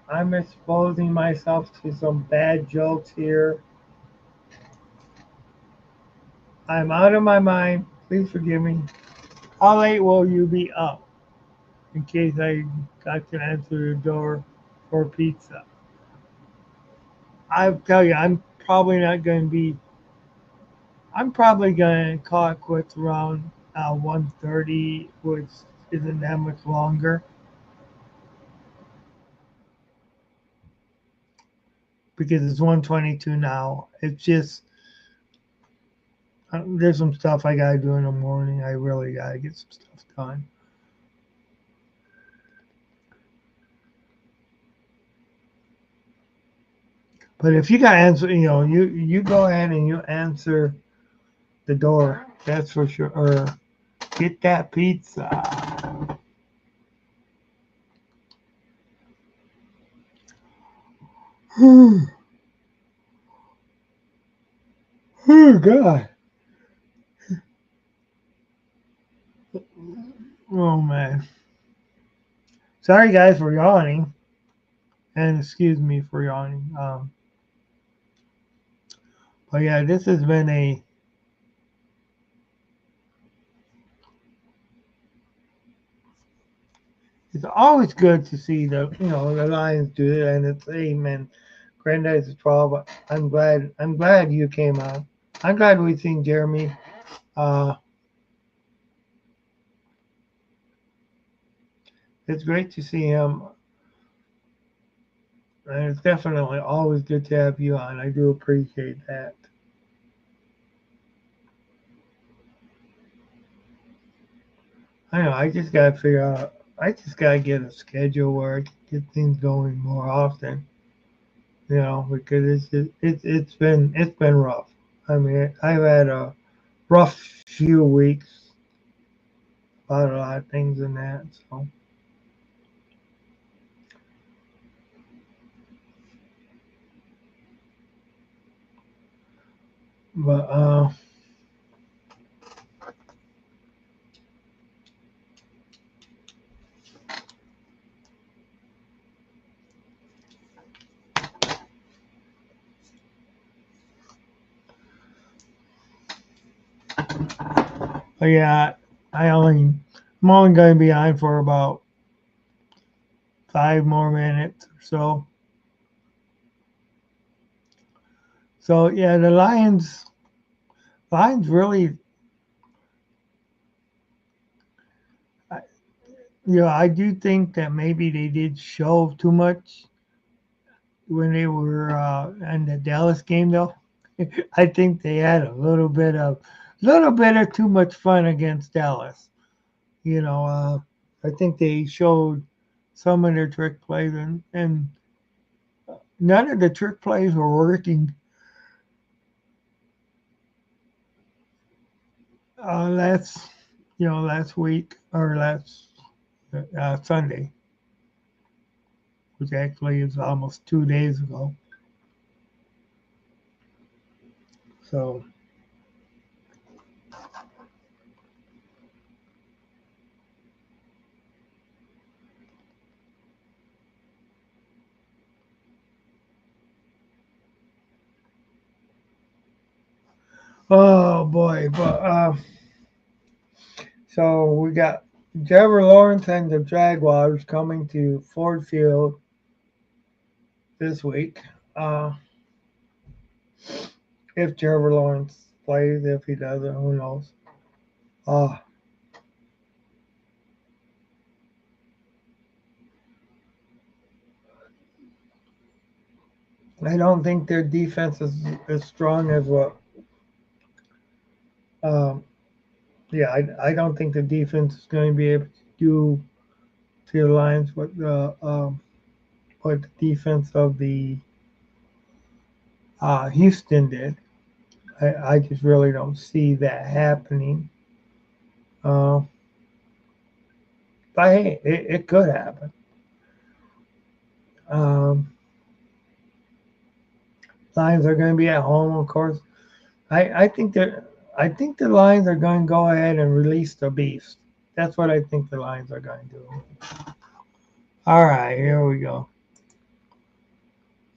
I'm exposing myself to some bad jokes here. I'm out of my mind. Please forgive me. How late will you be up? In case I got to answer the door for pizza. I'll tell you, I'm probably going to call it quits around 1:30, which isn't that much longer because it's 1:22 now. It's just, there's some stuff I got to do in the morning. I really got to get some stuff done. But if you got to answer, you go ahead and you answer the door. That's for sure. Or get that pizza. Oh God. Oh man. Sorry guys for yawning, and excuse me for yawning. But yeah, this has been a. It's always good to see the Lions do it, and it's amen. Granddad's 12. But I'm glad you came on. I'm glad we've seen Jeremy. Uh, it's great to see him, and it's definitely always good to have you on. I do appreciate that. I know. I just gotta figure out. I just gotta get a schedule where I can get things going more often. because it's been rough. I mean, I've had a rough few weeks about a lot of things in that. So, but yeah, I'm only going to be on for about 5 more minutes or so. So yeah, the Lions really, I- I do think that maybe they did show too much when they were in the Dallas game, though. I think they had a little bit of too much fun against Dallas. I think they showed some of their trick plays, and none of the trick plays were working last last week or last Sunday, which actually is almost 2 days ago. So, oh boy, but so we got Trevor Lawrence and the Jaguars coming to Ford Field this week. Uh, if Trevor Lawrence plays, if he doesn't, who knows? Uh, I don't think their defense is as strong as what. Um, yeah, I don't think the defense is going to be able to do to the Lions what the defense of the Houston did. I just really don't see that happening. Uh, but hey, it could happen. Um, Lions are going to be at home, of course. I think the Lions are going to go ahead and release the beast. That's what I think the Lions are going to do. All right, here we go.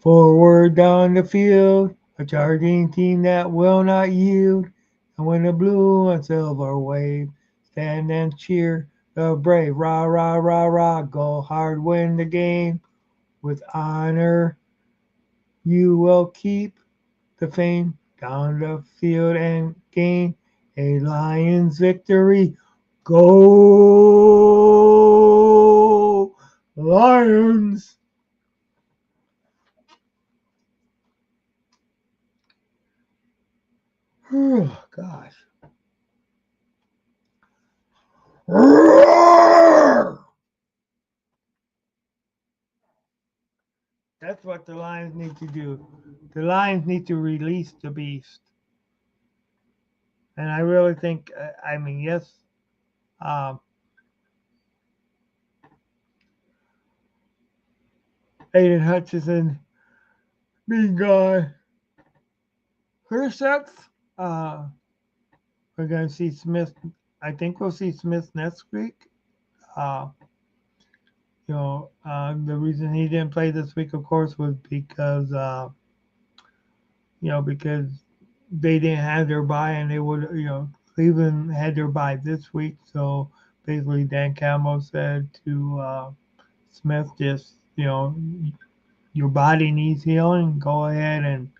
Forward down the field, a charging team that will not yield. And when the blue and silver wave, stand and cheer the brave. Rah, rah, rah, rah, go hard, win the game. With honor, you will keep the fame down the field and gain a Lions victory. Go Lions! Oh, gosh. That's what the Lions need to do. The Lions need to release the beast. And I really think, I mean, yes, um, Aiden Hutchinson being gone hurts. Uh, we're going to see Smith. I think we'll see Smith next week. Uh, the reason he didn't play this week, of course, was because they didn't have their bye, and they would, Cleveland had their bye this week. So basically, Dan Campbell said to Smith, just, your body needs healing. Go ahead and,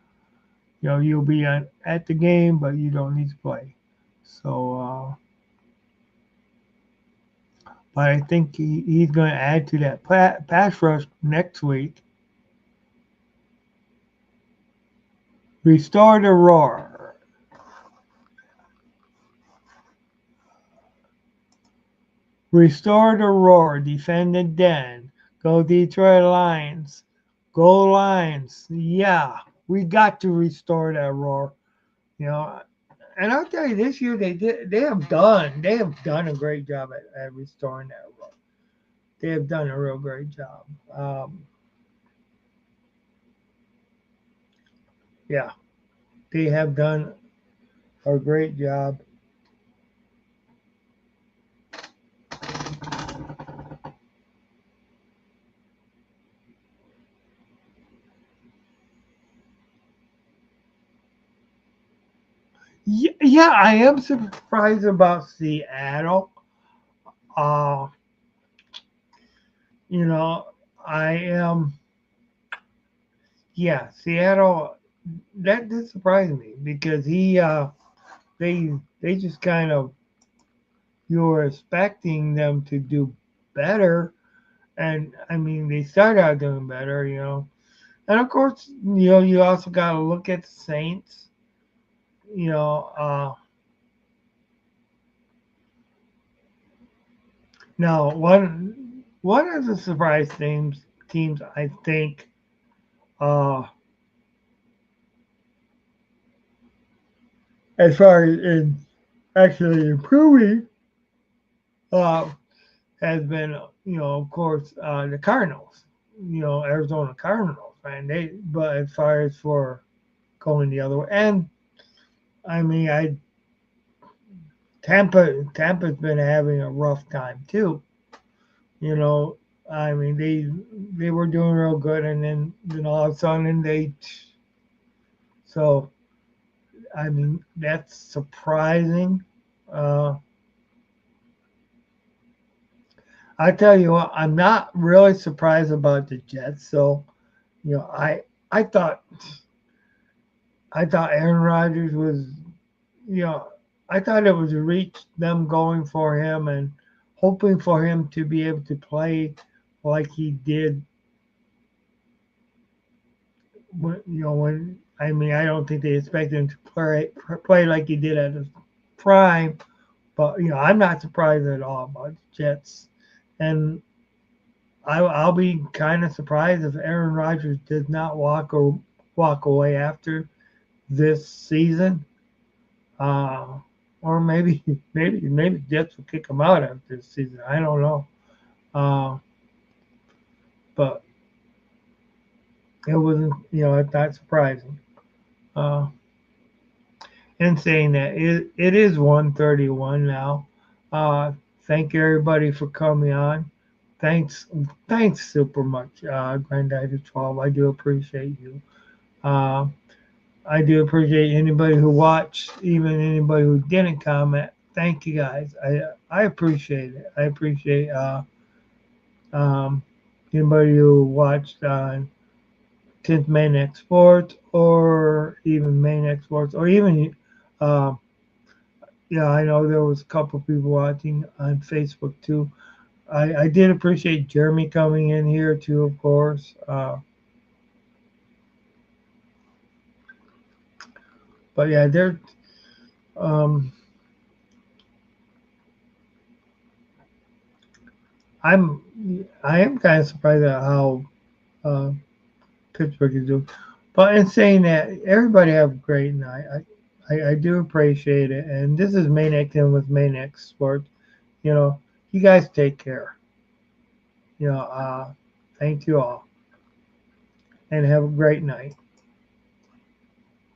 you'll be at the game, but you don't need to play. So, but I think he's going to add to that pass rush next week. Restore the roar. Restore the roar. Defend the den. Go Detroit Lions. Go Lions. Yeah, we got to restore that roar. You know, and I'll tell you, this year they have done a great job at restoring that roar. They have done a real great job. Um, yeah, they have done a great job. Yeah, I am surprised about Seattle. Uh, you know, I am. Yeah, Seattle. That did surprise me because they they just kind of, you were expecting them to do better, and I mean they started out doing better, and of course, you also got to look at the Saints. You know, now one of the surprise teams I think, uh, as far as in actually improving, uh, has been, of course, the Cardinals. Arizona Cardinals, man. But as far as for going the other way, and I mean, Tampa's been having a rough time too. You know, I mean, they were doing real good, and then all of a sudden so I mean, that's surprising. Uh, I tell you what, I'm not really surprised about the Jets. So, you know, I I thought I thought Aaron Rodgers was, you know, I thought it was a reach them going for him and hoping for him to be able to play like he did. When I mean, I don't think they expected him to play like he did at his prime. But I'm not surprised at all about the Jets, and I'll be kind of surprised if Aaron Rodgers does not walk away after this season. Uh, or maybe maybe Jets will kick him out after this season. I don't know. Uh, but it wasn't, it's not surprising. Uh, and saying that, it is 1:31 now. Uh, thank you everybody for coming on. Thanks, thanks super much, Granddaddy 12. I do appreciate you. Uh, I do appreciate anybody who watched, even anybody who didn't comment. Thank you guys. I appreciate it. I appreciate um, anybody who watched on 10th Maniac Sports, or even Maniac Sports, or even uh, yeah, I know there was a couple people watching on Facebook too. I did appreciate Jeremy coming in here too, of course. But yeah, um, I'm I am kind of surprised at how uh, Pittsburgh is doing. But in saying that, everybody have a great night. I do appreciate it. And this is Maniac in with Maniac Sports. You know, you guys take care. You know, thank you all, and have a great night.